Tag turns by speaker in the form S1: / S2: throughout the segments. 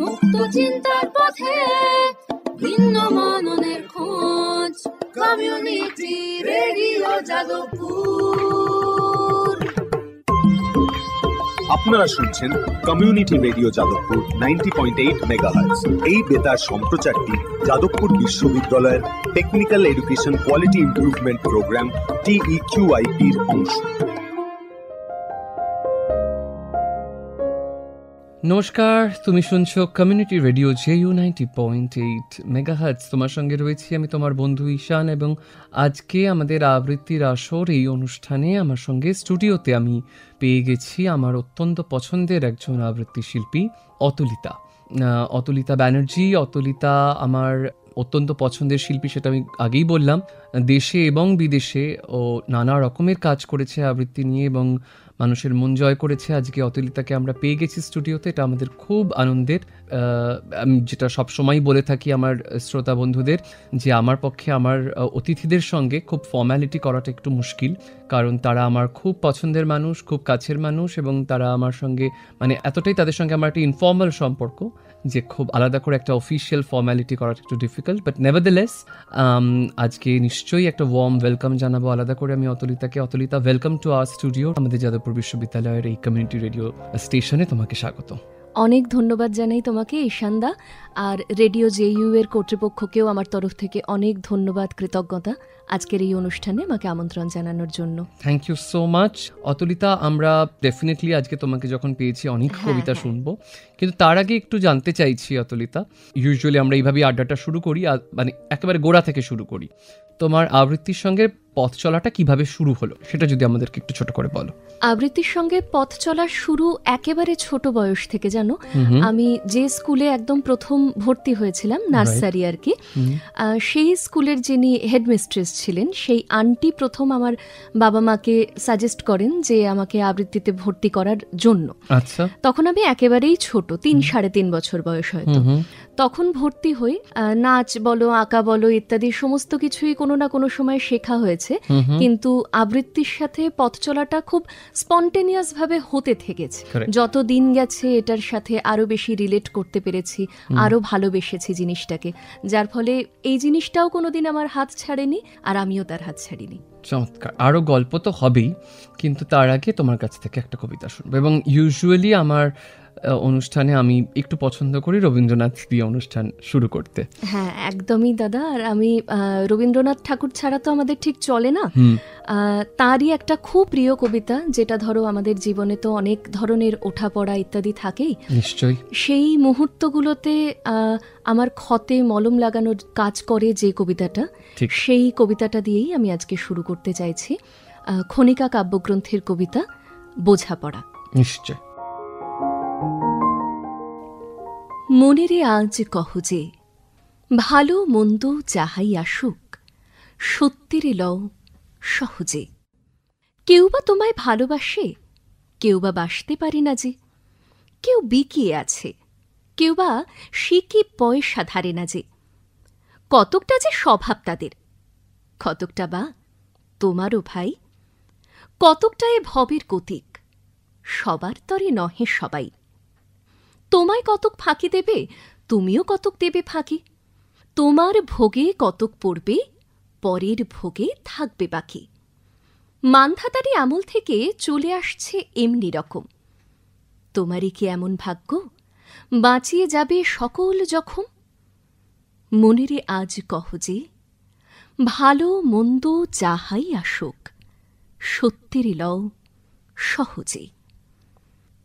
S1: মুক্ত চিন্তার পথে ভিন্ন মননের খোঁজ, কমিউনিটি রেডিও যাদবপুর।
S2: আপনারা শুনছেন কমিউনিটি রেডিও যাদবপুর 90.8 মেগাহার্টজ। এই বেতার সম্প্রচারটি যাদবপুর বিশ্ববিদ্যালয়ের technical education quality improvement programme TEQIP-র অংশ।
S3: নমস্কার, তুমি শুনছো কমিউনিটি রেডিও JU 90.8 মেগাহার্টজ। তোমার সঙ্গে রয়েছি আমি, তোমার বন্ধু ঈশান, এবং আজকে আমাদের আবৃত্তির আসর এই অনুষ্ঠানে আমার সঙ্গে স্টুডিওতে আমি পেয়ে গেছি আমার অত্যন্ত পছন্দের একজন আবৃত্তি শিল্পী, অতুলিতা ব্যানার্জি। অতুলিতা আমার অত্যন্ত পছন্দের শিল্পী, সেটা আমি আগেই বললাম। দেশে এবং বিদেশে ও নানা রকমের কাজ করেছে আবৃত্তি নিয়ে এবং মানুষের মন জয় করেছে। আজকে অতুলিতাকে আমরা পেয়ে গেছি স্টুডিওতে, এটা আমাদের খুব আনন্দের। আমি যেটা সবসময় বলে থাকি আমার শ্রোতা বন্ধুদের, যে আমার পক্ষে আমার অতিথিদের সঙ্গে খুব ফর্ম্যালিটি করাটা একটু মুশকিল, কারণ তারা আমার খুব পছন্দের মানুষ, খুব কাছের মানুষ, এবং তারা আমার সঙ্গে মানে এতটাই তাদের সঙ্গে আমার একটা ইনফর্মাল সম্পর্ক যে খুব আলাদা করে একটা অফিসিয়াল ফর্ম্যালিটি করাটা একটু ডিফিকাল্ট। বাট নেভারদ্যালেস আজকে নিশ্চয়ই একটা ওয়ার্ম ওয়েলকাম জানাবো আলাদা করে আমি অতুলিতাকে। অতুলিতা, ওয়েলকাম টু আওয়ার স্টুডিও। আমাদের যাদবপুর বিশ্ববিদ্যালয়ের এই কমিউনিটি রেডিও স্টেশনে তোমাকে স্বাগত।
S4: অনেক ধন্যবাদ জানাই তোমাকে ঈশানদা, আর রেডিও JU এর কর্তৃপক্ষকেও আমার তরফ থেকে অনেক ধন্যবাদ, কৃতজ্ঞতা আজকের এই অনুষ্ঠানে আমাকে আমন্ত্রণ জানানোর জন্য।
S3: Thank you so much Atulita. আমরা ডেফিনেটলি আজকে তোমাকে যখন পেয়েছি অনেক কবিতা শুনবো, কিন্তু তার আগে একটু জানতে চাইছি অতুলিতা, ইউজুয়ালি আমরা এইভাবেই আড্ডাটা শুরু করি, মানে একেবারে গোড়া থেকে শুরু করি। তোমার আবৃত্তির সঙ্গে পথ চলাটা কিভাবে শুরু হলো, সেটা যদি আমাদেরকে একটু ছোট করে বলো।
S4: আবৃত্তির সঙ্গে পথ চলার শুরু একেবারে ছোট বয়স থেকে, জানো। আমি যে স্কুলে একদম প্রথম ভর্তি হয়েছিলাম, নার্সারি আর কি, সেই স্কুলের যিনি হেডমিস্ট্রেস ছিলেন, সেই আন্টি প্রথম আমার বাবা মাকে সাজেস্ট করেন যে আমাকে আবৃত্তিতে ভর্তি করার জন্য।
S3: আচ্ছা।
S4: তখন আমি একেবারেই ছোট, 3-3.5 বছর বয়স হয়তো। তখন ভর্তি হই, নাচ বলো, আঁকা বলো ইত্যাদি সমস্ত কিছুই কোনো না কোনো সময় শেখা হয়েছে, কিন্তু আবৃত্তির সাথে পথ চলাটা খুব স্পন্টেনিয়াস ভাবে হতে থেকেছে। যত দিন গেছে এটার সাথে আরো বেশি রিলেট করতে পেরেছি, আরো ভালোবেসেছি জিনিসটাকে, যার ফলে এই জিনিসটাও কোনোদিন আমার হাত ছাড়েনি আর আমিও তার হাত ছাড়িনি।
S3: চমৎকার। আরও গল্প তো হবেই, কিন্তু তার আগে তোমার কাছ থেকে একটা কবিতা শুনবো। এবং ইউজুয়ালি আমার অনুষ্ঠানে আমি একটু পছন্দ করি রবীন্দ্রনাথ দিয়ে অনুষ্ঠান শুরু করতে।
S4: হ্যাঁ, একদমই দাদা। আর আমি রবীন্দ্রনাথ ঠাকুর ছাড়া তো আমাদের ঠিক চলে না। তারই একটা খুব প্রিয় কবিতা, যেটা ধরো আমাদের জীবনে তো অনেক ধরনের ওঠাপড়া ইত্যাদি থাকেই,
S3: নিশ্চয়ই
S4: সেই মুহূর্তগুলোতে আমার ক্ষতে মলম লাগানোর কাজ করে যে কবিতাটা, সেই কবিতাটা দিয়েই আমি আজকে শুরু করতে চাইছি। খনিকা কাব্যগ্রন্থের কবিতা বোঝাপড়া।
S3: নিশ্চয়।
S4: মনেরে আজ কহ যে, ভালো মন্দ যাহাই আসুক, সত্যিরে লও সহজে। কেউ বা তোমায় ভালোবাসে, কেউ বা বাসতে পারে না যে, কেউ বিকিয়ে আছে, কেউ বা শিকি পয়সা ধারে না যে। কতকটা যে স্বভাব তাদের, কতকটা বা তোমারও ভাই, কতকটা এ ভবের গতিক, সবার তরে নহে সবাই। তোমায় কতক ফাঁকি দেবে, তুমিও কতক দেবে ফাঁকি। তোমার ভোগে কতক পড়বে, পরের ভোগে থাকবে বাকি। মানধাতারি আমল থেকে চলে আসছে এমনি রকম। তোমারই কি এমন ভাগ্য, বাঁচিয়ে যাবে সকল জখম? মনেরে আজ কহ যে, ভালো মন্দ যাহাই আসুক, সত্যেরে লও সহজে।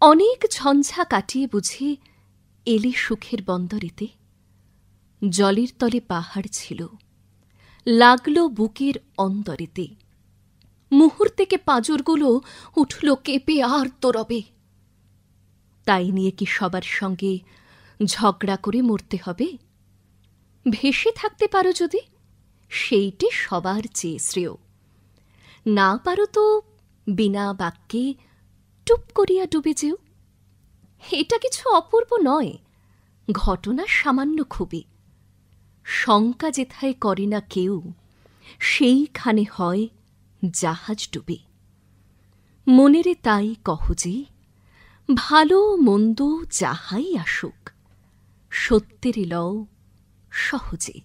S4: অনেক ঝঞ্ঝা কাটিয়ে বুঝে এলে সুখের বন্দরেতে। জলের তলে পাহাড় ছিল, লাগলো বুকের অন্তরেতে। মুহূর্তেকে পাঁজরগুলো উঠল কেঁপে আর তো রবে। তাই নিয়ে কি সবার সঙ্গে ঝগড়া করে মরতে হবে? ভেসে থাকতে পারো যদি, সেইটে সবার চেয়ে শ্রেয়। না পারো তো বিনা বাক্যে টুপ করিয়া ডুবে যেও। এটা কিছু অপূর্ব নয়, ঘটনা সামান্য খুবই। শঙ্কা যেথায় করে না কেউ, সেইখানে হয় জাহাজ ডুবে। মনেরে তাই কহ যে, ভালো মন্দ যাহাই আসুক, সত্যের লও সহজে।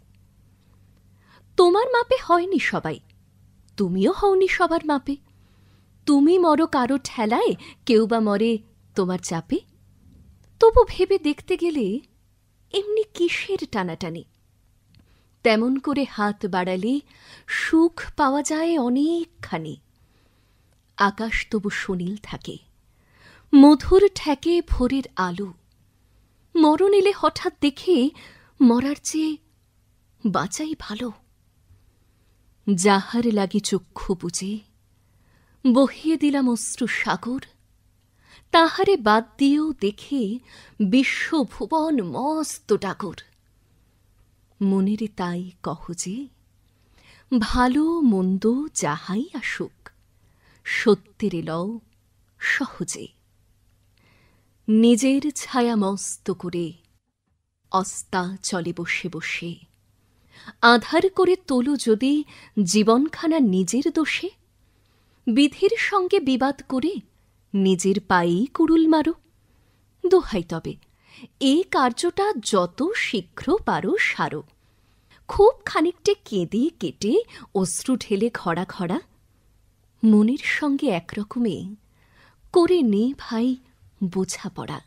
S4: তোমার মাপে হয়নি সবাই, তুমিও হওনি সবার মাপে। তুমি মরো কারো ঠেলায়, কেউ বা মরে তোমার চাপে। তবু ভেবে দেখতে গেলে এমনি কিসের টানাটানি? তেমন করে হাত বাড়ালে সুখ পাওয়া যায় অনেকখানি। আকাশ তবু সুনীল থাকে, মধুর ঠেকে ভোরের আলো। মরণ এলে হঠাৎ দেখে মরার চেয়ে বাঁচাই ভালো। যাহার লাগি চক্ষু বুঝে বহিয়ে দিলাম অশ্রু সাগর, তাহারে বাদ দিয়েও দেখে বিশ্বভুবন মস্ত ডাগর। মনেরে তাই কহ যে, ভালো মন্দ যাহাই আসুক, সত্যের লও সহজে। নিজের ছায়া মস্ত করে অস্তা চলে বসে বসে, আধার করে তোলো যদি জীবনখানা নিজের দোষে। বিধির সঙ্গে বিবাদ করে নিজের পায়েই কুড়ুল মারো। দোহাই তবে এই কার্যটা যত শীঘ্র পারো সারো। খুব খানিকটে কেঁদে কেটে অশ্রু ঢেলে খড়া খড়া, মনের সঙ্গে একরকমে করে নে ভাই বোঝাপড়া।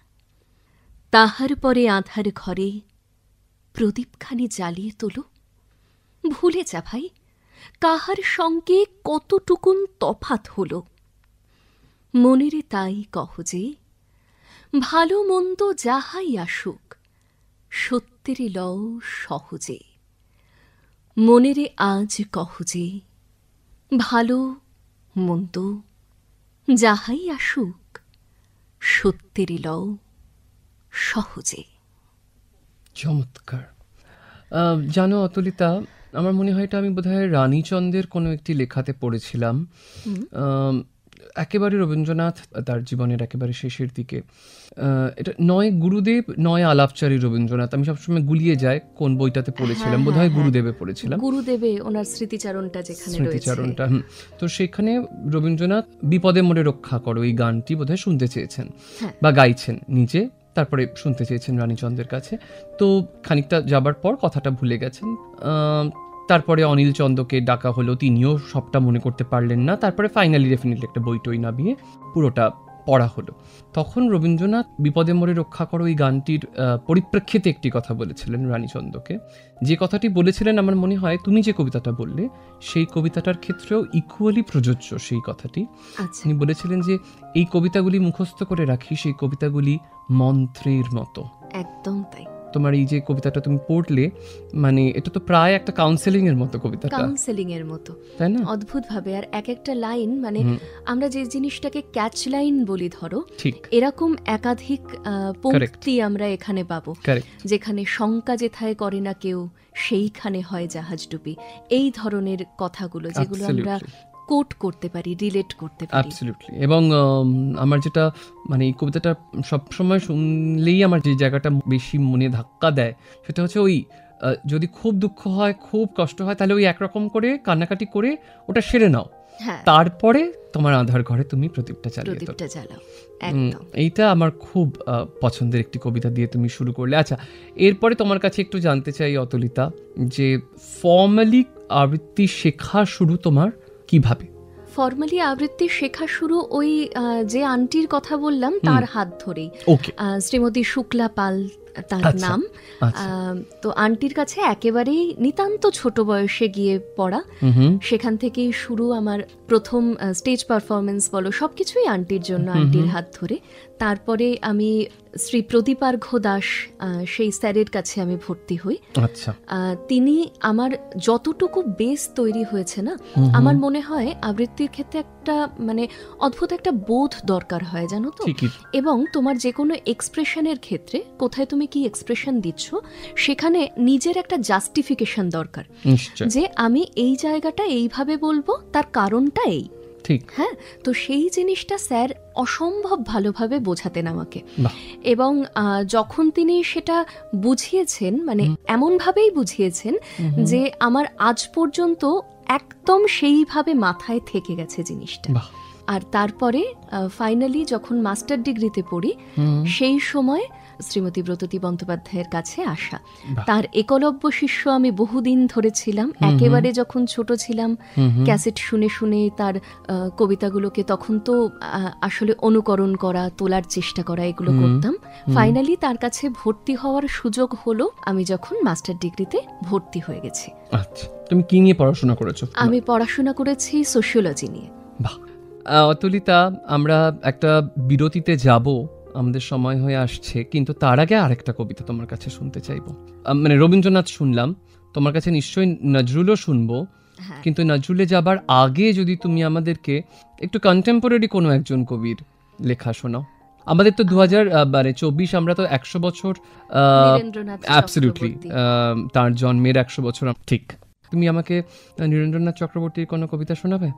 S4: তাহার পরে আধার ঘরে প্রদীপখানি জ্বালিয়ে তোলো। ভুলে যা ভাই কাহার সঙ্গে কতটুকুন তফাত হল। মনেরে তাই কহ যে, ভালো মন্দ যাহাই আসুক, সত্যের লও সহজে। মনেরে আজ কহ যে, ভালো মন্দ যাহাই আসুক, সত্যের লও সহজে।
S3: চমৎকার। জানো অতুলিতা, আমার মনে হয় এটা আমি বোধহয় রানীচন্দের কোনো একটি লেখাতে পড়েছিলাম। একেবারে রবীন্দ্রনাথ তার জীবনের একেবারে শেষের দিকে। এটা নয় গুরুদেব নয় আলাপচারী রবীন্দ্রনাথ, আমি সবসময় গুলিয়ে যাই কোন বইটাতে পড়েছিলাম, বোধহয় গুরুদেবে পড়েছিলাম।
S4: গুরুদেবে ওনার স্মৃতিচারণটা যেখানে
S3: স্মৃতিচারণটা, তো সেখানে রবীন্দ্রনাথ বিপদে মোরে রক্ষা করো এই গানটি বোধহয় শুনতে চেয়েছেন বা গাইছেন নিজে, তারপরে শুনতে চেয়েছেন রানীচন্দের কাছে। তো খানিকটা যাবার পর কথাটা ভুলে গেছেন। তারপরে অনিল চন্দ্রকে ডাকা হলো, তিনিও সবটা মনে করতে পারলেন না। তারপরে ফাইনালি ডেফিনেটলি একটা বই টই নামিয়ে পুরোটা পড়া হলো। তখন রবীন্দ্রনাথ বিপদে মোরে রক্ষা করো এই গানটির পরিপ্রেক্ষিতে একটি কথা বলেছিলেন রানীচন্দ্রকে। যে কথাটি বলেছিলেন আমার মনে হয় তুমি যে কবিতাটা বললে সেই কবিতাটার ক্ষেত্রেও ইকুয়ালি প্রযোজ্য সেই কথাটি। তিনি বলেছিলেন যে এই কবিতাগুলি মুখস্থ করে রাখি, সেই কবিতাগুলি মন্ত্রের মতো।
S4: একদম তাই।
S3: তোমার এই যে কবিতাটা তুমি পড়লে, মানে এটা তো প্রায় একটা কাউন্সেলিং এর মতো কবিতা,
S4: কাউন্সেলিং এর মতো,
S3: তাই না?
S4: অদ্ভুত ভাবে। আর এক একটা লাইন, মানে আমরা যে জিনিসটাকে ক্যাচ লাইন বলি ধরো,
S3: ঠিক
S4: এরকম একাধিক পংক্তি আমরা এখানে পাবো, যেখানে শঙ্কা যেথায় করে না কেউ সেইখানে হয় জাহাজ ডুবি। এই ধরনের কথাগুলো যেগুলো আমরা কোট করতে পারি, রিলেট করতে পারি।
S3: অ্যাবসলিউটলি। এবং আমার যেটা মানে এই কবিতাটা সবসময় শুনলেই আমার যে জায়গাটা বেশি মনে ধাক্কা দেয় সেটা হচ্ছে ওই যদি খুব দুঃখ হয়, খুব কষ্ট হয়, তাহলে ওই একরকম করে কান্নাকাটি করে ওটা সেরে নাও, তারপরে তোমার আধার ঘরে তুমি প্রদীপটা জ্বালাও। এইটা আমার খুব পছন্দের একটি কবিতা দিয়ে তুমি শুরু করলে। আচ্ছা, এরপরে তোমার কাছে একটু জানতে চাই অতুলিতা, যে ফর্মালি আবৃত্তি শেখা শুরু তোমার কিভাবে?
S4: ফর্মালি আবৃত্তি শেখা শুরু ওই যে আন্টির কথা বললাম তার হাত ধরেই। শ্রীমতী শুক্লা পাল তার নাম। তো আন্টির কাছে একেবারেই নিতান্ত ছোট বয়সে গিয়ে পড়া, সেখান থেকেই শুরু আমার প্রথম স্টেজ পারফরমেন্স বলো সবকিছুই আন্টির জন্য, আন্টির হাত ধরে। তারপরে আমি শ্রী প্রদীপার্ঘ দাস সেই স্যারের কাছে আমি ভর্তি হই। তিনি আমার যতটুকু বেস তৈরি হয়েছে না, আমার মনে হয় আবৃত্তির ক্ষেত্রে একটা মানে অদ্ভুত একটা বোধ দরকার হয়, জানো তো। এবং তোমার যে কোনো এক্সপ্রেশনের ক্ষেত্রে কোথায় তুমি কি এক্সপ্রেশন দিচ্ছ সেখানে নিজের একটা জাস্টিফিকেশন দরকার, যে আমি এই জায়গাটা এইভাবে বলবো, তার কারণটা এই।
S3: ঠিক,
S4: হ্যাঁ। তো সেই জিনিসটা স্যার অসম্ভব ভালোভাবে বোঝাতেন আমাকে। এবং যখন তিনি সেটা বুঝিয়েছেন, মানে এমনভাবেই বুঝিয়েছেন যে আমার আজ পর্যন্ত একদম সেইভাবে মাথায় থেকে গেছে জিনিসটা। আর তারপরে ফাইনালি যখন মাস্টার ডিগ্রিতে পড়ি সেই সময় শ্রীমতী ব্রততী বন্দ্যোপাধ্যায়ের কাছে আসা। তার একলব্য শিষ্য আমি বহুদিন ধরে ছিলাম। একেবারে যখন ছোট ছিলাম ক্যাসেট শুনে শুনে তার কবিতাগুলোকে তখন তো আসলে অনুকরণ করা, তোলার চেষ্টা করা, এগুলো করতাম। ফাইনালি তার কাছে ভর্তি হওয়ার সুযোগ হলো আমি যখন মাস্টার ডিগ্রিতে ভর্তি হয়ে গেছি।
S3: আচ্ছা, তুমি কি নিয়ে পড়াশোনা করেছো?
S4: আমি পড়াশোনা করেছি সোশিওলজি নিয়ে।
S3: বাহ। অতুলিতা, আমরা একটা বিরতিতে যাব, আমাদের সময় হয়ে আসছে, কিন্তু তার আগে আরেকটা কবিতা তোমার কাছে শুনতে চাইবো। মানে রবীন্দ্রনাথ শুনলাম, তোমার কাছে নিশ্চয়ই নজরুলও শুনবো, কিন্তু নজরুলে যাবার আগে যদি তুমি আমাদেরকে একটু কন্টেম্পোরারি কোনো একজন কবির লেখা শোনাও। আমাদের তো 2024, আমরা তো 100 বছর, অ্যাবসলিউটলি, তার জন্মের 100 বছর। ঠিক, তুমি আমাকে নীরেন্দ্রনাথ চক্রবর্তীর কোনো কবিতা শোনাবে?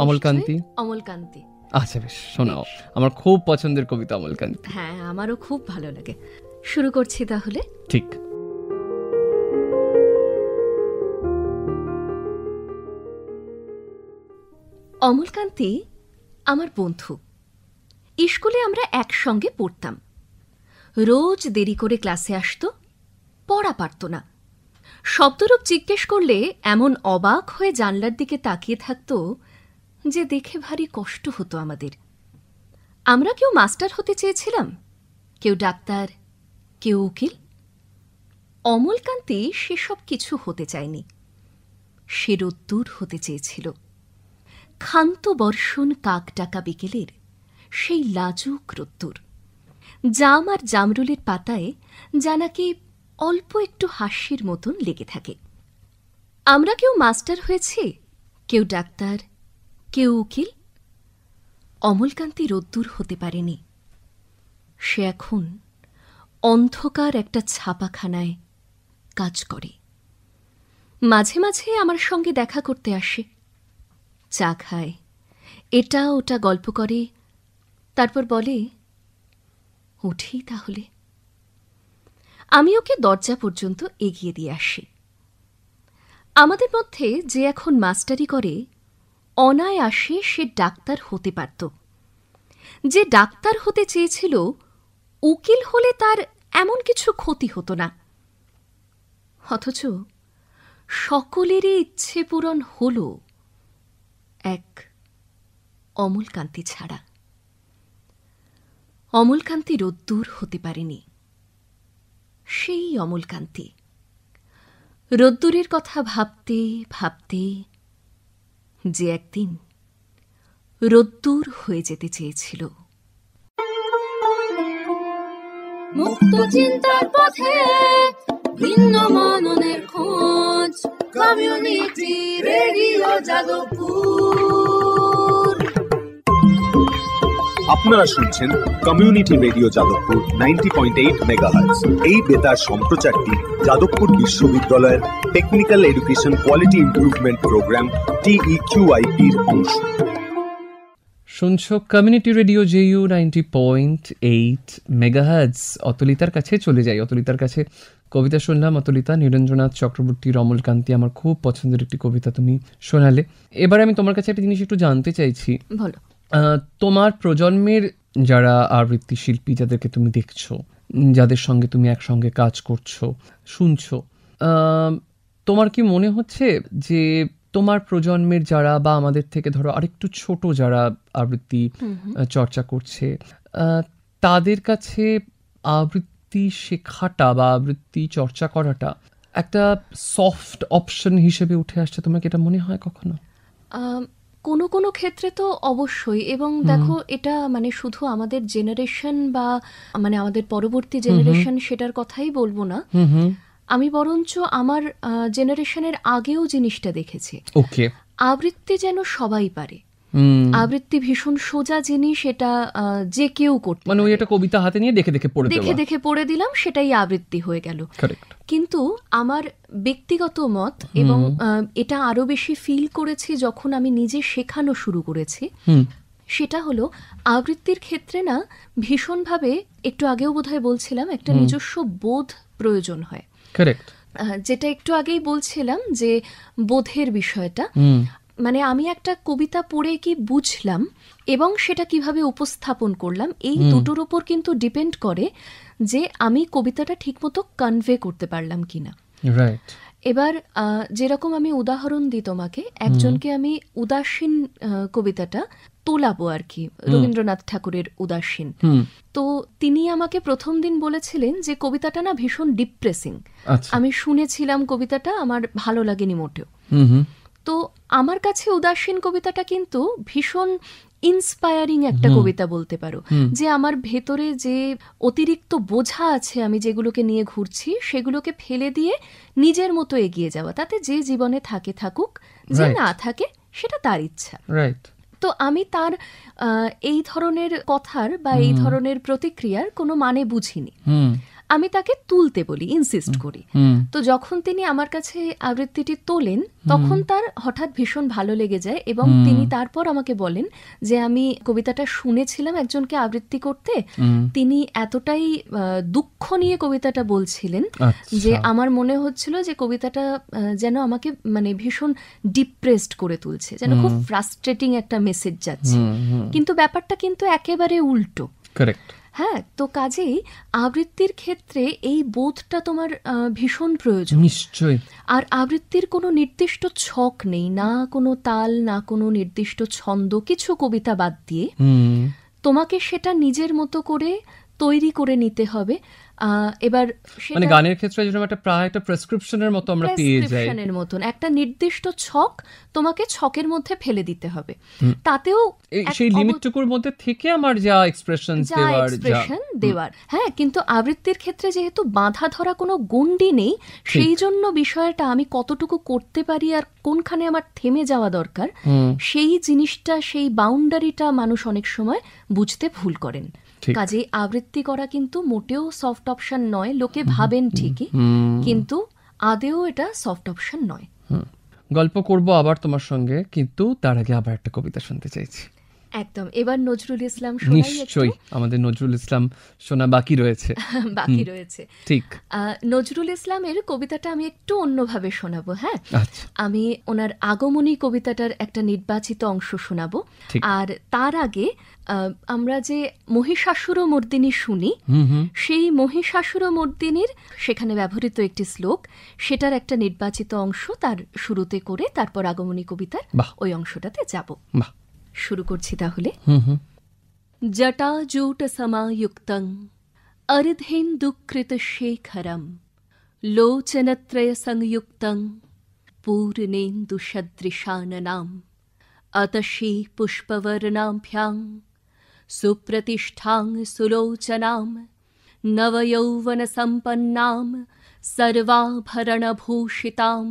S3: অমলকান্তি।
S4: অমলকান্তি,
S3: আচ্ছা বেশ, শোনাও। আমার খুব পছন্দের কবিতা অমলকান্তি।
S4: হ্যাঁ, আমারও খুব ভালো লাগে। শুরু করছি তাহলে।
S3: ঠিক।
S4: অমলকান্তি আমার বন্ধু। স্কুলে আমরা একসঙ্গে পড়তাম। রোজ দেরি করে ক্লাসে আসতো, পড়া পারত না। শব্দরূপ জিজ্ঞেস করলে এমন অবাক হয়ে জানলার দিকে তাকিয়ে থাকতো যে দেখে ভারী কষ্ট হতো আমাদের। আমরা কেউ মাস্টার হতে চেয়েছিলাম, কেউ ডাক্তার, কেউ উকিল। অমলকান্তি সেসব কিছু হতে চায়নি। সে রোদ্দুর হতে চেয়েছিল। ক্ষান্ত বর্ষণ কাক ডাকা বিকেলের সেই লাজুক রোদ্দুর, জাম আর জামরুলের পাতায় যা নাকি অল্প একটু হাস্যের মতন লেগে থাকে। আমরা কেউ মাস্টার হয়েছি, কেউ ডাক্তার, কেউ উকিল। অমলকান্তি রোদ্দুর হতে পারেনি। সে এখন অন্ধকার একটা ছাপাখানায় কাজ করে। মাঝে মাঝে আমার সঙ্গে দেখা করতে আসে, চা খায়, এটা ওটা গল্প করে, তারপর বলে, উঠি তাহলে। আমি ওকে দরজা পর্যন্ত এগিয়ে দিয়ে আসি। আমাদের মধ্যে যে এখন মাস্টারি করে, অনায়াসে সে ডাক্তার হতে পারত। যে ডাক্তার হতে চেয়েছিল, উকিল হলে তার এমন কিছু ক্ষতি হতো না। অথচ সকলেরই ইচ্ছে পূরণ হল, এক অমলকান্তি ছাড়া। অমলকান্তি রোদ্দুর হতে পারেনি। সেই অমলকান্তি রোদ্দুরের কথা ভাবতে ভাবতে যে একদিন রোদ্দুর হয়ে যেতে চেয়েছিল।
S1: মুক্ত চিন্তার পথে ভিন্ন মননের খোঁজ, কমিউনিটি রেডিও যাদবপুর।
S2: আপনারা শুনছেন কমিউনিটি রেডিও যাদবপুর 90.8 মেগাহার্টজ। এই বেতার সম্প্রচারটি যাদবপুর বিশ্ববিদ্যালয়ের technical education quality improvement programme TEQIP-র অংশ।
S3: শুনছো কমিউনিটি রেডিও JU 90.8 মেগাহার্টজ। অতুলিতার কাছে চলে যাই। অতুলিতার কাছে কবিতা শুনলাম। অতুলিতা, নীরেন্দ্রনাথ চক্রবর্তীর অমলকান্তি আমার খুব পছন্দের একটি কবিতা তুমি শোনালে। এবার আমি তোমার কাছে একটা জিনিস একটু জানতে চাইছি।
S4: বলো।
S3: তোমার প্রজন্মের যারা আবৃত্তি শিল্পী, যাদেরকে তুমি দেখছো, যাদের সঙ্গে তুমি একসঙ্গে কাজ করছো, শুনছো, তোমার কি মনে হচ্ছে যে তোমার প্রজন্মের যারা, বা আমাদের থেকে ধরো আরেকটু ছোট যারা আবৃত্তি চর্চা করছে, তাদের কাছে আবৃত্তি শেখাটা বা আবৃত্তি চর্চা করাটা একটা সফট অপশন হিসেবে উঠে আসছে? তোমার কি এটা মনে হয় কখনো?
S4: কোনো কোনো ক্ষেত্রে তো অবশ্যই। এবং দেখো, এটা মানে শুধু আমাদের জেনারেশন বা মানে আমাদের পরবর্তী জেনারেশন সেটার কথাই বলবো না। আমি বরঞ্চ আমার জেনারেশনের আগেও জিনিসটা দেখেছি।
S3: ওকে,
S4: আবৃত্তি যেন সবাই পারে। আবৃত্তি ভীষণ সোজা জিনিস, এটা যে কেউ করতে,
S3: মানে ওই একটা কবিতা হাতে নিয়ে দেখে দেখে
S4: পড়ে দিলাম, সেটাই আবৃত্তি হয়ে গেল। কিন্তু আমার ব্যক্তিগত মত, এবং এটা আরো বেশি ফিল করেছি যখন আমি নিজে শেখানো শুরু করেছি, সেটা হলো আবৃত্তির ক্ষেত্রে না ভীষণভাবে, একটু আগেও বোধহয় বলছিলাম, একটা নিজস্ব বোধ প্রয়োজন হয়।
S3: কারেক্ট।
S4: যেটা একটু আগেই বলছিলাম যে বোধের বিষয়টা, মানে আমি একটা কবিতা পড়ে কি বুঝলাম এবং সেটা কিভাবে উপস্থাপন করলাম, এই দুটোর উপর কিন্তু ডিপেন্ড করে যে আমি কবিতাটা ঠিকমতো কনভে করতে পারলাম কিনা।
S3: রাইট।
S4: এবার যেরকম আমি উদাহরণ দিই তোমাকে, একজনকে আমি উদাসীন কবিতাটা তোলাবো আর কি, রবীন্দ্রনাথ ঠাকুরের উদাসীন। তো তিনি আমাকে প্রথম দিন বলেছিলেন যে কবিতাটা না ভীষণ ডিপ্রেসিং। আমি শুনেছিলাম কবিতাটা, আমার ভালো লাগেনি মোটেও। তো আমার কাছে উদাসীন কবিতাটা কিন্তু ভীষণ ইন্সপায়ারিং একটা কবিতা বলতে পারো, যে আমার ভেতরে যে অতিরিক্ত বোঝা আছে, আমি যেগুলোকে নিয়ে ঘুরছি সেগুলোকে ফেলে দিয়ে নিজের মতো এগিয়ে যাওয়া, তাতে যে জীবনে থাকে থাকুক, যে না থাকে সেটা তার ইচ্ছা।
S3: রাইট।
S4: তো আমি তার এই ধরনের কথার বা এই ধরনের প্রতিক্রিয়ার কোনো মানে বুঝিনি, আমি তাকে তুলতে বলি, ইনসিস্ট করি। তো যখন তিনি আমার কাছে আবৃত্তিটি তোলেন তখন তার হঠাৎ ভীষণ ভালো লেগে যায় এবং তিনি তারপর আমাকে বলেন যে আমি কবিতাটা শুনেছিলাম একজনকে আবৃত্তি করতে, তিনি এতটাই দুঃখ নিয়ে কবিতাটা বলছিলেন যে আমার মনে হচ্ছিল যে কবিতাটা যেন আমাকে মানে ভীষণ ডিপ্রেসড করে তুলছে, যেন খুব ফ্রাস্ট্রেটিং একটা মেসেজ যাচ্ছে। কিন্তু ব্যাপারটা কিন্তু একেবারে উল্টো।
S3: কারেক্ট।
S4: হ্যাঁ, তো কাজেই আবৃত্তির ক্ষেত্রে এই বোধটা তোমার ভীষণ প্রয়োজন।
S3: নিশ্চয়ই।
S4: আর আবৃত্তির কোনো নির্দিষ্ট ছক নেই, না কোনো তাল, না কোনো নির্দিষ্ট ছন্দ, কিছু কবিতা বাদ দিয়ে তোমাকে সেটা নিজের মতো করে তৈরি করে নিতে হবে। এবার
S3: মানে গানের ক্ষেত্রে যেরকম একটা প্রায় একটা প্রেসক্রিপশনের মতো আমরা পেয়ে যাই,
S4: প্রেসক্রিপশনের মতন একটা নির্দিষ্ট ছক তোমাকে ছকের মধ্যে ফেলে দিতে হবে, তাতেও
S3: সেই লিমিটটুকুর মধ্যে থেকে আমার যা এক্সপ্রেশন
S4: দেওয়ার। হ্যাঁ, কিন্তু আবৃত্তির ক্ষেত্রে যেহেতু বাঁধা ধরা কোনো গণ্ডি নেই, সেই জন্য বিষয়টা আমি কতটুকু করতে পারি আর কোনখানে আমার থেমে যাওয়া দরকার, সেই জিনিসটা, সেই বাউন্ডারিটা মানুষ অনেক সময় বুঝতে ভুল করেন। কাজেই আবৃত্তি করা কিন্তু মোটেও সফট অপশন নয়, লোকে ভাবেন ঠিকই, কিন্তু আদেও এটা সফট অপশন নয়।
S3: গল্প করব আবার তোমার সঙ্গে, কিন্তু তার আগে আবার একটা কবিতা শুনতে চাইছি।
S4: একদম। এবার নজরুল ইসলাম
S3: নিশ্চয়ই, আমাদের নজরুল ইসলাম শোনা বাকি রয়েছে। ঠিক।
S4: নজরুল ইসলামের কবিতাটা আমি একটু অন্যভাবে শোনাবো। হ্যাঁ, আমি ওনার আগমনী কবিতাটার একটা নির্বাচিত অংশ শোনাবো। আর তার আগে আমরা যে মহিষাসুরমর্দিনী শুনি, সেই মহিষাসুরমর্দিনীর সেখানে ব্যবহৃত একটি শ্লোক, সেটার একটা নির্বাচিত অংশ তার শুরুতে করে তারপর আগমনী কবিতার ওই অংশটাতে যাব। শুরু করছি তাহলে। জটাজূট সমায়ুক্তং অর্ধেন্দুকৃত শেখরম লোচনত্রয় সংযুক্তং পূর্ণেন্দু সদৃশাননাম অতশী পুষ্পবর্ণাভ্যাং সুপ্রতিষ্ঠাং সুলোচনাম নবযৌবন সম্পন্নাম সর্বাভরণভূষিতাম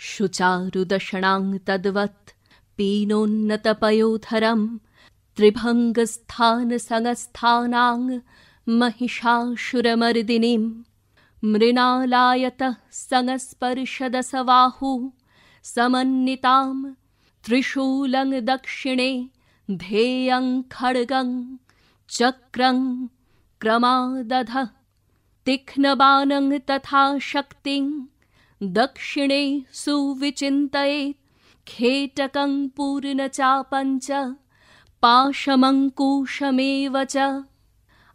S4: শুচারুদশনাং তদ্বৎ পীনোন্নতপয়োধরম ত্রিভঙ্গস্থান সংस्थानां महिषासुरमर्दिनीं मृणालायतः संस्पर्शदसबाहु समन्वितां त्रिशूलं दक्षिणे ध्येयं खड्गं चक्रं क्रमादधः तीक्ष्णबाणं तथा शक्तिं दक्षिणे सुविचिन्तयेत् खेटकं पूर्णचापञ्च পাশমঙ্কুশমেব চ।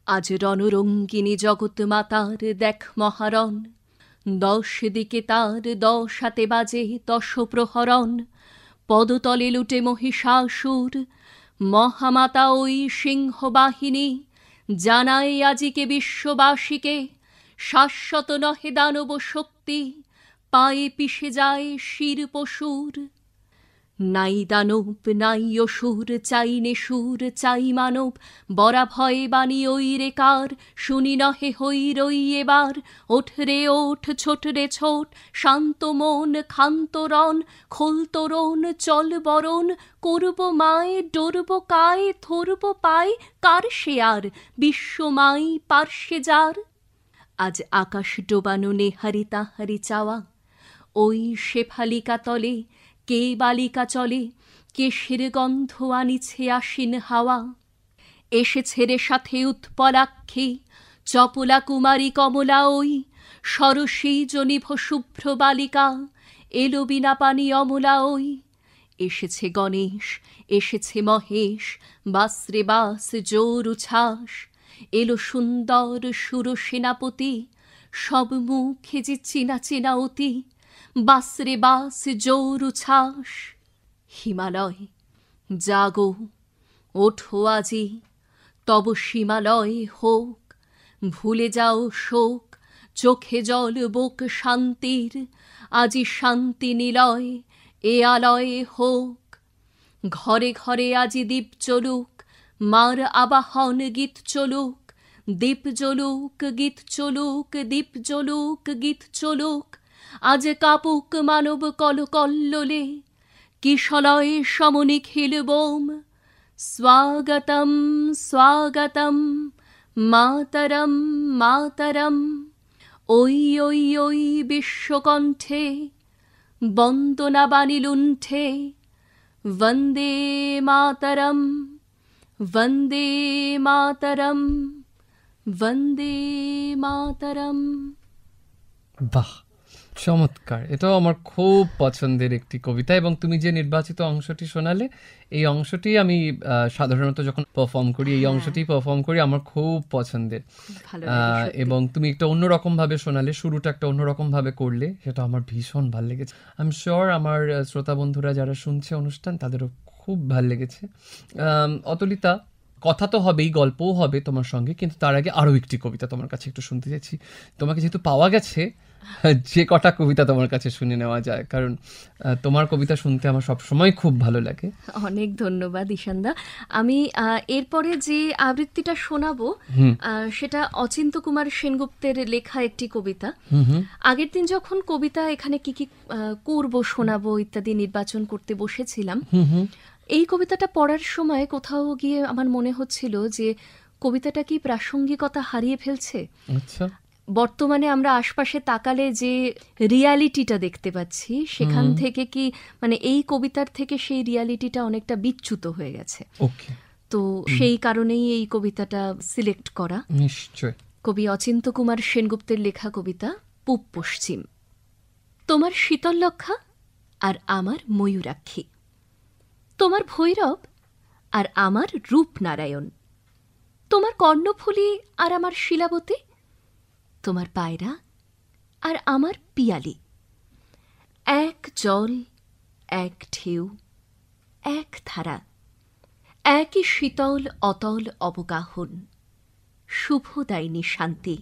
S4: আজ রণরঙ্গিনী জগৎ মাতার দেখ মহারণ, 10 দিকে তার 10 হাতে বাজে 10 প্রহরণ। পদতলে লুটে মহিষাসুর, মহামাতা ওই সিংহবাহিনী, জানায় আজিকে বিশ্ববাসীকে শাশ্বত নহে দানব শক্তি, পায়ে পিষে যায় শির পশুর। নাই দানব নাই অসুর, চাই নেশুর চাই মানব, বরা ভয়ে বাণী ওই রে কার, শুনি নহে হই রই এবার। ওঠ রে ওঠ, ছোট রে ছোট, শান্ত মন ক্ষান্ত রণ, খোল তোরণ চল বরণ, করব মায় ডরব কায়, ধরব পায় কার সে আর, বিশ্বমাই পার্শ্বে যার। আজ আকাশ ডোবানো নেহারি তাহারি চাওয়া, ওই শেফালিকা তলে কে বালিকা চলে, কেশের গন্ধ আনিছে আশ্বিন হাওয়া। এসেছে রে সাথে উৎপলাক্ষী, চপলা কুমারী কমলা ওই, সরসী জনিভ শুভ্র বালিকা, এলো বিনা পানি অমলা ওই। এসেছে গণেশ, এসেছে মহেশ, বাসরে বাস জোর উচ্ছ্বাস, এলো সুন্দর সুর সেনাপতি, সব মুখে যে চেনা চেনা অতি, বাসরে বাস জোর উচ্ছ্বাস। হিমালয় জাগো, ওঠো আজি, তব সীমালয় হোক, ভুলে যাও শোক, চোখে জল বোক শান্তির, আজি শান্তি নিলয় এ আলয় হোক। ঘরে ঘরে আজি দীপ চলুক, মার আবাহন গীত চলুক, দীপ জ্বলুক গীত চলুক, দীপ জ্বলুক গীত চলুক, আজ কাপুক মানব কল কল্লোলে, কিশলয়ে সমনিখিল বোম, স্বাগতম স্বাগতম মাতরম মাতরম। ওই ওই ওই বিশ্বকণ্ঠে বন্দনা বাণী লুণ্ঠে, বন্দে মাতরম বন্দে মাতরম বন্দে মাতরম।
S3: বাহ, চমৎকার! এটাও আমার খুব পছন্দের একটি কবিতা, এবং তুমি যে নির্বাচিত অংশটি শোনালে, এই অংশটি আমি সাধারণত যখন পারফর্ম করি, এই অংশটি পারফর্ম করি, আমার খুব পছন্দের।
S4: ভালো লাগে সত্যি।
S3: এবং তুমি একটা অন্যরকম ভাবে শোনালে, শুরুটা একটা অন্যরকম ভাবে করলে, সেটা আমার ভীষণ ভালো লেগেছে। আই এম শিওর আমার শ্রোতা বন্ধুরা যারা শুনছে অনুষ্ঠান, তাদেরও খুব ভালো লেগেছে। অতুলিতা, কথা তো হবেই, গল্পও হবে তোমার সঙ্গে, কিন্তু তার আগে আরও একটি কবিতা তোমার কাছে একটু শুনতে চাইছি। তোমাকে যেহেতু পাওয়া গেছে, যে কটা কবিতা তোমার কাছে শুনে নেওয়া যায়, কারণ তোমার কবিতা শুনতে আমার সবসময় খুব ভালো লাগে।
S4: অনেক ধন্যবাদ ঈশানদা। আমি এরপরে যে আবৃত্তিটা শোনাবো, সেটা অচিন্ত কুমার সেনগুপ্তের লেখা একটি কবিতা। আগের দিন যখন কবিতা এখানে কি কি করবো, শোনাবো ইত্যাদি নির্বাচন করতে বসেছিলাম, এই কবিতাটা পড়ার সময় কোথাও গিয়ে আমার মনে হচ্ছিল যে কবিতাটা কি প্রাসঙ্গিকতা হারিয়ে ফেলছে।
S3: আচ্ছা,
S4: বর্তমানে আমরা আশপাশে তাকালে যে রিয়ালিটিটা দেখতে পাচ্ছি, সেখান থেকে কি মানে এই কবিতার থেকে সেই রিয়ালিটিটা অনেকটা বিচ্যুত হয়ে গেছে।
S3: ওকে,
S4: তো সেই কারণেই এই কবিতাটা সিলেক্ট করা।
S3: নিশ্চয়।
S4: কবি অচিন্ত কুমার সেনগুপ্তের লেখা কবিতা পূব পশ্চিম। তোমার শীতললক্ষা আর আমার ময়ূরাক্ষী, তোমার ভৈরব আর আমার রূপনারায়ণ, তোমার কর্ণফুলী আর আমার শিলাবতী, তোমার পায়রা আর আমার পিয়ালি, এক জল এক ঢেউ এক ধারা, একই শীতল অতল অবগাহন, শুভদায়িনী শান্তি।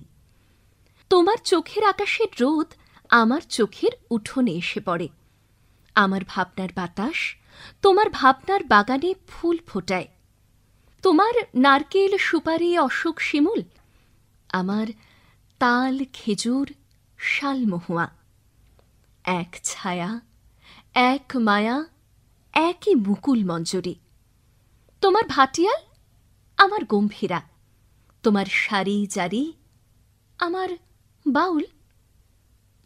S4: তোমার চোখের আকাশের রোদ আমার চোখের উঠোনে এসে পড়ে, আমার ভাবনার বাতাস তোমার ভাবনার বাগানে ফুল ফোটায়, তোমার নারকেল সুপারি অশোক শিমুল আমার তাল খেজুর শালমহুয়া, এক ছায়া এক মায়া একই মুকুল মঞ্জরি। তোমার ভাটিয়াল আমার গম্ভীরা, তোমার সারি জারি আমার বাউল,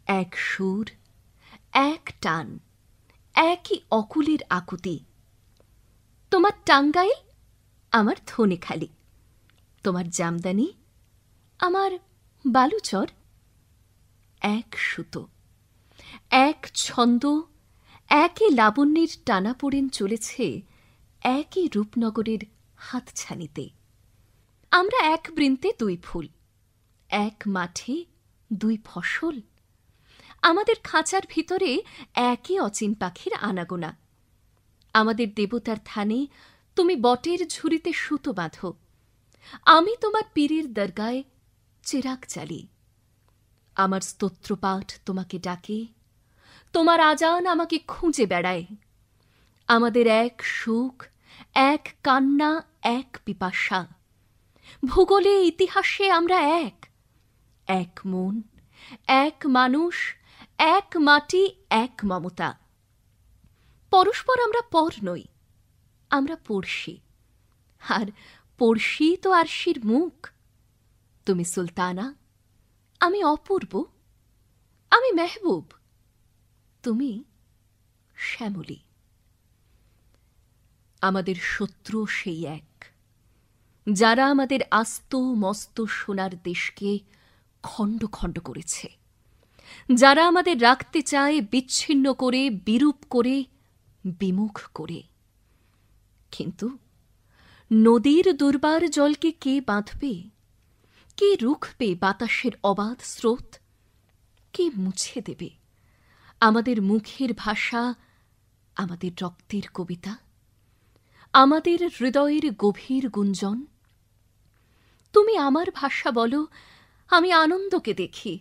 S4: এক সুর এক টান একই অকুলের আকুতি। তোমার টাঙ্গাইল আমার ধনেখালি, তোমার জামদানি আমার বালুচর, এক সুতো এক ছন্দ একই লাবণ্যের টানাপোড়েন চলেছে একই রূপনগরের হাতছানিতে। আমরা এক বৃন্তে দুই ফুল, এক মাঠে দুই ফসল, আমাদের খাঁচার ভিতরে একই অচিন পাখির আনাগোনা। আমাদের দেবতার থানে তুমি বটের ঝুড়িতে সুতো বাঁধো, আমি তোমার পীরের দরগায় চিরাগ জ্বালি। আমার স্তোত্রপাঠ তোমাকে ডাকে, তোমার আজান আমাকে খুঁজে বেড়ায়। আমাদের এক সুখ এক কান্না এক পিপাসা, ভূগোলে ইতিহাসে আমরা এক, এক মন এক মানুষ এক মাটি এক মমতা। পরস্পর আমরা পর নই, আমরা পড়শি, আর পড়শি তো আরশির মুখ। তুমি সুলতানা, আমি অপূর্ব, আমি মেহবুব, তুমি শ্যামলী। আমাদের শত্রু সেই এক, যারা আমাদের আস্ত মস্ত সোনার দেশকে খণ্ড খণ্ড করেছে, যারা আমাদের রাখতে চায় বিচ্ছিন্ন করে বিরূপ করে বিমুখ করে। কিন্তু নদীর দুর্বার জলকে কে বাঁধবে? কে রুখবে বাতাসের অবাধ স্রোত? কে মুছে দেবে আমাদের মুখের ভাষা, আমাদের রক্তের কবিতা, আমাদের হৃদয়ের গভীর গুঞ্জন? তুমি আমার ভাষা বলো, আমি আনন্দকে দেখি।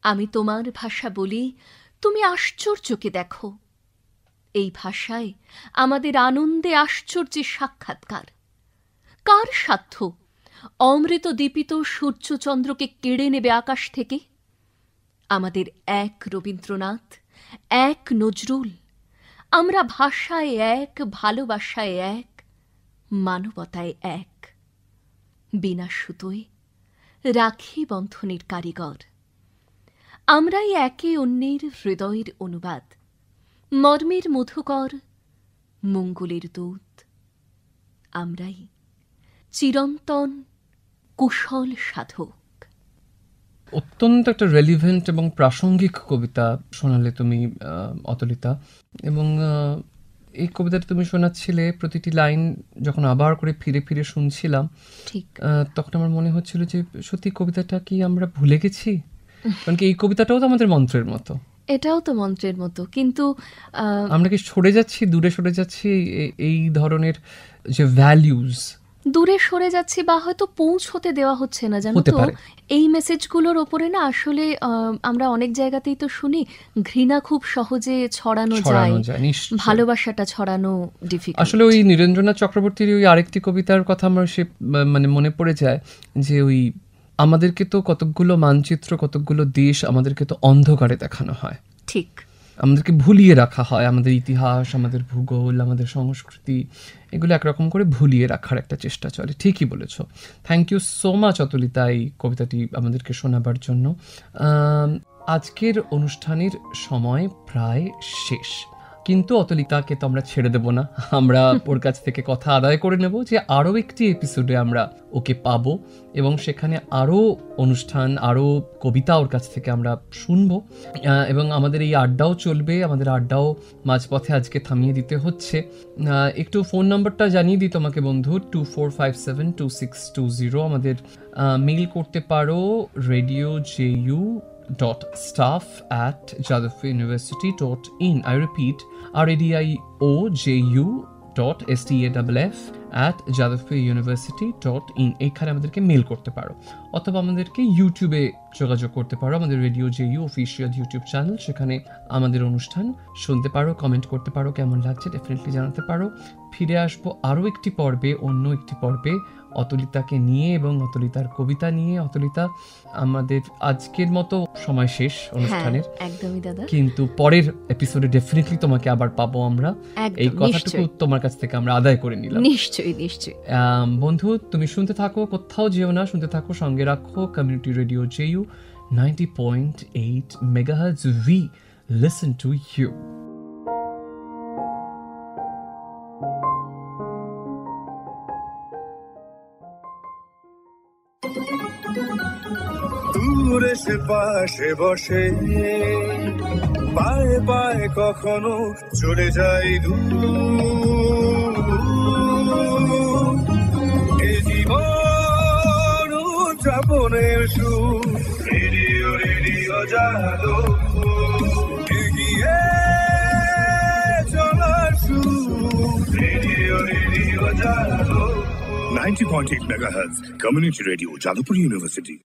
S4: আমি তোমার ভাষা বলি, তুমি আশ্চর্যকে দেখো। এই ভাষায় আমাদের আনন্দে আশ্চর্যে সাক্ষাৎকার। কার সাধ্য অমৃত দীপিত সূর্যচন্দ্রকে কেড়ে নেবে আকাশ থেকে? আমাদের এক রবীন্দ্রনাথ, এক নজরুল। আমরা ভাষায় এক, ভালোবাসায় এক, মানবতায় এক। বিনা সুতোয় রাখি বন্ধনের কারিগর। আমরাই একে অন্যের হৃদয়ের অনুবাদ, মর্মের মধুকর, মঙ্গলের দূত। আমরাই চিরন্তন কুশল সাধক।
S3: অত্যন্ত একটা রেলিভেন্ট এবং প্রাসঙ্গিক কবিতা শোনালে তুমি অতলিতা, এবং এই কবিতাটা তুমি শোনাচ্ছিলে, প্রতিটি লাইন যখন আবার করে ফিরে ফিরে শুনছিলাম,
S4: ঠিক
S3: তখন আমার মনে হচ্ছিল যে সত্যি কবিতাটা কি আমরা ভুলে গেছি? কারণ কি এই কবিতাটাও তো আমাদের মন্ত্রের মতো।
S4: এটাও তো মন্ত্রের মতো, কিন্তু
S3: আমরা কি সরে যাচ্ছি, দূরে সরে যাচ্ছি এই ধরনের যে ভ্যালিউজ?
S4: দূরে সরে যাচ্ছি, বা হয়তো পৌঁছতে দেওয়া হচ্ছে না, জানো
S3: হতে
S4: তো।
S3: পারে।
S4: এই মেসেজগুলোর ওপরে না আসলে আমরা অনেক জায়গাতেই তো শুনি ঘৃণা খুব সহজে ছড়ানো যায়,
S3: নিশ্চয়ই।
S4: ভালোবাসাটা ছড়ানো ডিফিকাল্ট।
S3: আসলে ওই নীরেন্দ্রনাথ চক্রবর্তীর ওই আরেকটি কবিতার কথা আমার সে মানে মনে পড়ে যায়, যে ওই আমাদেরকে তো কতকগুলো মানচিত্র, কতকগুলো দেশ আমাদেরকে তো অন্ধকারে দেখানো হয়,
S4: ঠিক
S3: আমাদেরকে ভুলিয়ে রাখা হয়। আমাদের ইতিহাস, আমাদের ভূগোল, আমাদের সংস্কৃতি, এগুলো একরকম করে ভুলিয়ে রাখার একটা চেষ্টা চলে। ঠিকই বলেছো। থ্যাংক ইউ সো মাচ অতুলিতা এই কবিতাটি আমাদেরকে শোনাবার জন্য। আজকের অনুষ্ঠানের সময় প্রায় শেষ, কিন্তু অতলিতাকে তো আমরা ছেড়ে দেব না। আমরা ওর কাছ থেকে কথা আদায় করে নেব যে আরও একটি এপিসোডে আমরা ওকে পাবো, এবং সেখানে আরও অনুষ্ঠান, আরও কবিতা ওর কাছ থেকে আমরা শুনবো, এবং আমাদের এই আড্ডাও চলবে। আমাদের আড্ডাও মাঝপথে আজকে থামিয়ে দিতে হচ্ছে। একটু ফোন নাম্বারটা জানিয়ে দিই তোমাকে বন্ধু, 24572620। আমাদের মেইল করতে পারো radio.staff@jadavpuruniversity.in. I repeat, radio.staff@jadavpuruniversity.in. এখানে আমাদেরকে মেল করতে পারো, অথবা আমাদেরকে ইউটিউবে যোগাযোগ করতে পারো। আমাদের radio JU official YouTube channel, সেখানে আমাদের অনুষ্ঠান শুনতে পারো, কমেন্ট করতে পারো, কেমন লাগছে ডেফিনেটলি জানাতে পারো। ফিরে আসবো আরও একটি পর্বে, অন্য একটি পর্বে অতুলিতাকে নিয়ে এবং অতুলিতার কবিতা নিয়ে। অতুলিতা, আমাদের আজকের মতো সময় শেষ অনুষ্ঠানের।
S4: একদমই দাদা,
S3: কিন্তু পরের এপিসোডে ডেফিনেটলি তোমাকে আবার পাবো আমরা। এই কথাটুকু তোমার কাছ থেকে আমরা আদায় করে নিলাম।
S4: নিশ্চয়ই নিশ্চয়ই।
S3: বন্ধু, তুমি শুনতে থাকো, কোথাও যেও না, শুনতে থাকো, সঙ্গে রাখো community radio JU 90.8 megahertz. We listen to you.
S5: দূরে সে পাশে বসে, পায়ে পায়ে কখনো চলে যায় এ জীবন উদযাপনের সুর। রেডিও রেডিও যাদবপুর, এগিয়ে চলার সুর। Radio radio Jadavpur 90.8 megahertz, Community Radio, Jadavpur University.